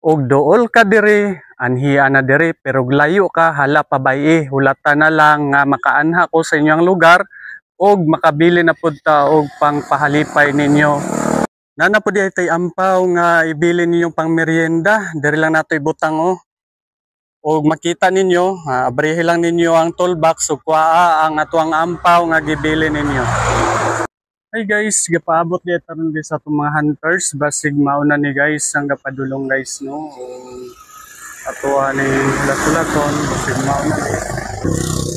og duol ka diri anhiya na diri pero layo ka hala pabay hulata na lang nga makaanha ko sa inyong lugar og makabili na pud ta og pangpahalipay ninyo. Nana po di tay ampaw nga ibili ninyong pang merienda, diri lang nato ibutang Og makita ninyo, abrihe lang ninyo ang toolbox ug kuha ang atuang ampaw nga gibili ninyo. Hey guys, gapaabot di taron di sa mga hunters basig mauna ni guys ang gapadulong guys no. Atuwa ni latulaton basig mauna ni.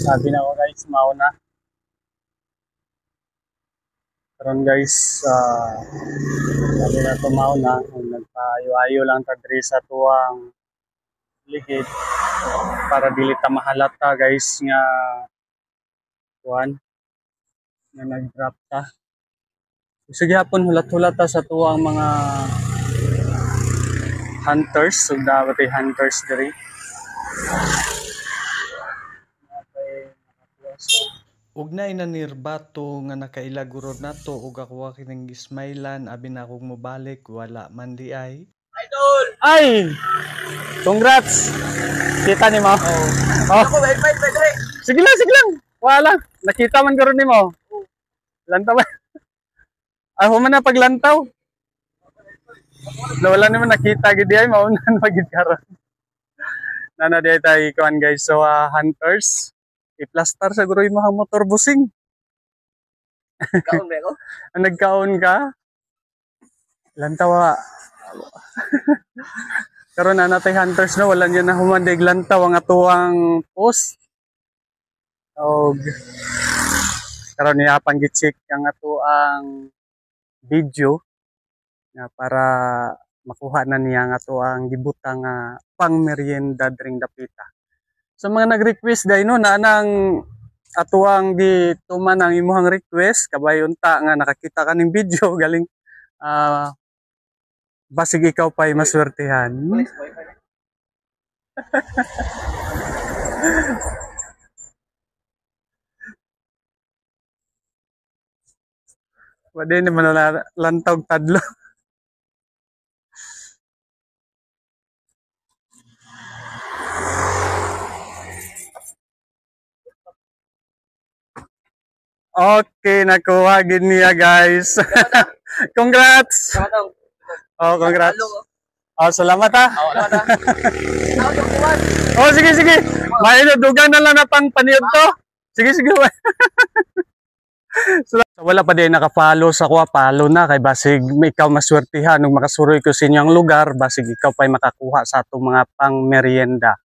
Sabi na ko guys mauna. Karon guys, sabi na to mauna, nagpaayo-ayo lang ta diri sa tuwang ligid para dili ta mahalata guys nga kuan nga nag-drop ta. Sige hapon hulat-hulat ta sa tuwang mga hunters, so dapat ay hunters diri. Ug na inanirbato nga nakailagurod nato ug ako kining gismailan abi na akong mobalik wala man di ay. Idol! Ay! Congrats! Kita ni mo? Oh. Ako, wait. Sige lang. Wala. Nakita man karon nimo. Lantaw ba? Ako man na paglantaw. Wala naman nakita gid ay maunan magid karon. Nana di tayo kuan guys. So hunters, i-plaster sa guro imong motor busing. Kaon ba ako? Nagkaon ka? Lantaw. Karon na natay hunters no, wala niya na humandig lantaw ang atuang post. Og karon niya pang-check ang atuang video na para makuha na niya ang atuang gibutang pang merienda dring dapita. Sa mga nag-request dai no na nang atuang di tuman ang imong request kabay unta nga nakakita ka ning video galing basig ikaw pa'y maswertehan. Wala naman na lantog tadlo. Okay, nakuha gid niya guys. Congrats! Oh, congrats. Oh, salamat ha. Oh, sige. May dugan na lang na pang paniyod to. Sige. So, wala pa din naka-follow sa kuha, follow na kay basig ikaw maswertihan ug makasuroy ko sa inyong lugar basig ikaw pa'y makakuha sa atong mga pang merienda.